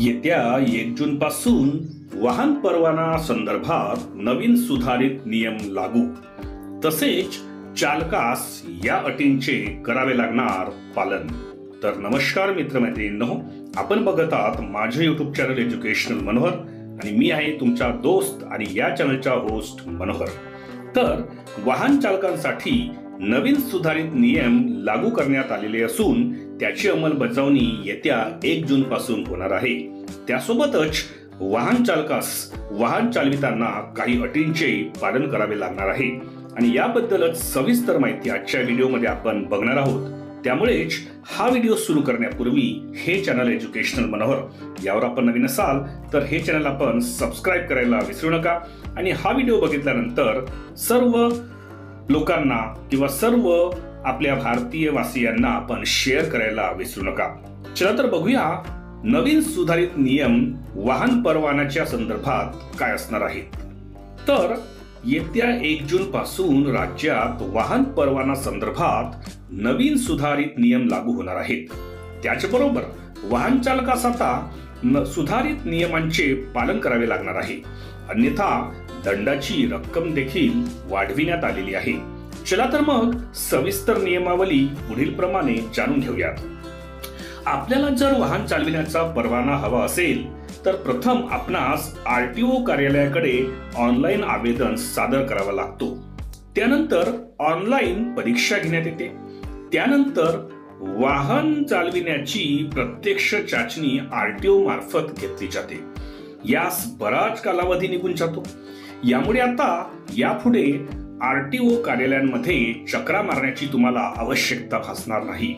येत्या 1 जून पासून वाहन परवाना संदर्भात नवीन सुधारित नियम लागू, तसेच चालकास या अटींचे करावे लागणार पालन। तर नमस्कार मित्रमैत्रिणींनो, आपण बघत आहात माझे YouTube चॅनल एज्युकेशनल मनोहर आणि मी आहे तुमचा दोस्त आणि या चॅनलचा होस्ट मनोहर। तर वाहन चालकांसाठी नवीन सुधारित नियम लागू करण्यात आलेले असून त्याची अंमलबजावणी येत्या 1 जून पासून होणार आहे। त्यासोबतच वाहन चालकास वाहन चालविताना काही अटींचे पालन करावे लागणार आहे आणि याबद्दलच सविस्तर माहिती आजच्या व्हिडिओमध्ये आपण बघणार आहोत। त्यामुळेच हा व्हिडिओ सुरू करण्यापूर्वी हे चॅनल एज्युकेशनल मनोहर यावर आपण नवीन असाल तर हे चॅनल आपण सबस्क्राइब करायला विसरू नका आणि हा व्हिडिओ बघितल्यानंतर सर्व लोकांना किंवा सर्व आपल्या भारतीय वासियांना आपण शेअर करायला विसरू नका। चला तर बघूया नवीन सुधारित नियम वाहन परवान्याच्या संदर्भात काय असणार आहेत। तर येत्या 1 जून पासून राज्यात वाहन परवाना संदर्भात नवीन सुधारित नियम लागू होणार आहेत। त्याचबरोबर वाहन चालकास आता सुधारित नियमांचे पालन करावे लागणार आहे, अन्यथा दंडाची रक्कम देखील वाढविण्यात आलेली आहे। चला तर मग सविस्तर नियमावली पुढील प्रमाणे जाणून घेऊयात। आपल्याला जर वाहन चालविण्याचा परवाना हवा असेल तर प्रथम आपणास आरटीओ कार्यालयाकडे ऑनलाईन आवेदन सादर करावा लागतो। त्यानंतर ऑनलाईन परीक्षा घेण्यात येते। त्यानंतर वाहन चालविण्याची प्रत्यक्ष चाचणी आरटीओ मार्फत घेतली जाते। यास बराच कालावधी निघून जातो। यामुळे आता यापुढे आरटीओ कार्यालयांमध्ये चक्रा मारण्याची तुम्हाला आवश्यकता भासणार नाही।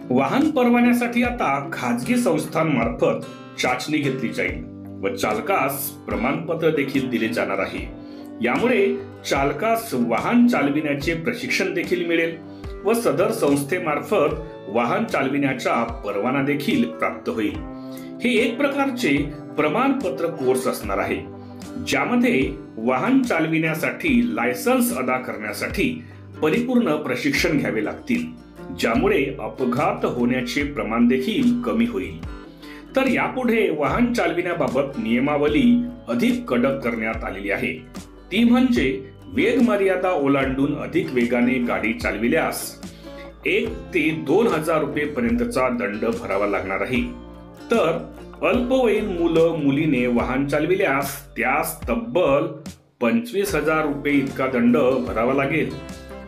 वाहन परवान्यासाठी आता खाजगी संस्थांमार्फत चाचणी घेतली जाईल व चालकास प्रमाणपत्र देखील दिले जाणार आहे। यामुळे चालकास वाहन चालविण्याचे प्रशिक्षण देखील मिळेल व सदर संस्थेमार्फत वाहन चालविण्याचा परवाना देखील प्राप्त होईल। हे एक प्रकारचे प्रमाणपत्र कोर्स असणार आहे, ज्यामध्ये वाहन चालविण्यासाठी लायसन्स अदा करण्यासाठी परिपूर्ण प्रशिक्षण घ्यावे लागतील, ज्यामुळे अपघात होण्याचे प्रमाण देखील कमी होईल। तर यापुढे वाहन चालविण्याबाबत नियमावली अधिक कडक करण्यात आलेली आहे। ती म्हणजे वेग मर्यादा ओलांडून अधिक वेगाने गाडी चालविल्यास 1 ते 2,000 रुपये पर्यंतचा दंड भरावा लागणार आहे। तर अल्पवयीन मुलं मुलीने वाहन चालविल्यास त्यास तब्बल 25,000 रुपये इतका दंड भरावा लागेल।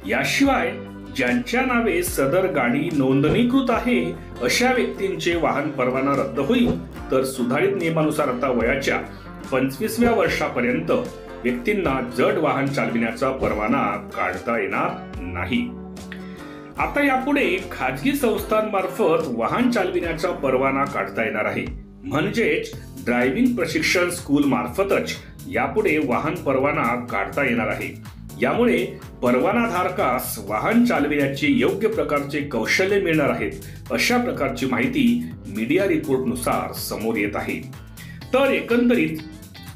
याशिवाय ज्यांच्या नावे सदर गाडी नोंदणीकृत आहे अशा व्यक्तींचे वाहन परवाना रद्द होईल। तर सुधारित नियमानुसार आता वयाच्या 25व्या वर्षापर्यंत व्यक्तींना जड वाहन चालविण्याचा परवाना काढता येणार नाही। आता यापुढे खाजगी संस्थांमार्फत वाहन चालविण्याचा परवाना काढता येणार आहे, म्हणजेच ड्रायव्हिंग प्रशिक्षण स्कूल मार्फतच यापुढे वाहन परवाना काढता येणार आहे। यामुळे परवानाधारकास वाहन चालविण्याचे योग्य प्रकारचे कौशल्य मिळणार आहेत, अशा प्रकारची माहिती मीडिया रिपोर्टनुसार समोर येत आहे। तर एकंदरीत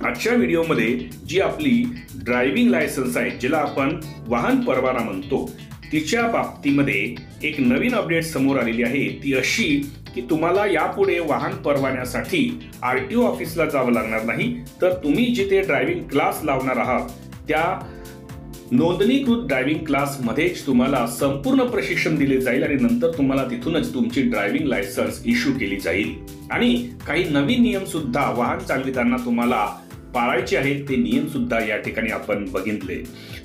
आजच्या व्हिडिओमध्ये जी आपली ड्रायव्हिंग लायसन्स आहे, जिला आपण वाहन परवाना म्हणतो, तिच्या बाबतीमध्ये एक नवीन अपडेट समोर आलेली आहे। ती अशी की तुम्हाला यापुढे वाहन परवान्यासाठी आरटीओ ऑफिसला जावं लागणार नाही, तर तुम्ही जिथे ड्रायव्हिंग क्लास लावणार आहात त्या नोंदणीकृत ड्रायव्हिंग क्लास मध्येच तुम्हाला संपूर्ण प्रशिक्षण दिले जाईल आणि नंतर तुम्हाला तिथूनच तुमची ड्रायव्हिंग लायसन्स इश्यू केली जाईल। आणि काही नवीन नियम सुद्धा वाहन चालविताना तुम्हाला पाळायचे आहेत, ते नियम सुद्धा या ठिकाणी आपण बघितले।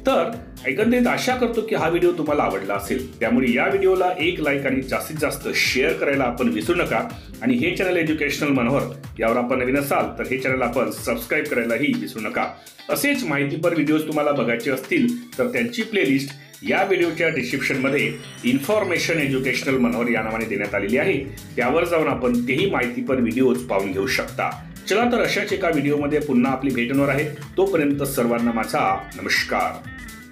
तर एकंदरीत आशा करतो की हा व्हिडिओ तुम्हाला आवडला असेल, त्यामुळे या व्हिडिओला एक लाईक आणि जास्तीत जास्त शेअर करायला आपण विसरू नका। आणि हे चॅनल एज्युकेशनल मनोहर यावर आपण नवीन असाल तर हे चॅनल आपण सबस्क्राइब करायलाही विसरू नका। असेच माहितीपर व्हिडिओज तुम्हाला बघायचे असतील तर त्यांची प्लेलिस्ट या व्हिडिओच्या डिस्क्रिप्शनमध्ये इन्फॉर्मेशन एज्युकेशनल मनोहर या नावाने देण्यात आलेली आहे, त्यावर जाऊन आपण तेही माहितीपर व्हिडिओज पाहून घेऊ शकता। चला तर अशाच एका व्हिडिओमध्ये पुन्हा आपली भेट होणार आहे। तोपर्यंत सर्वांना माझा नमस्कार।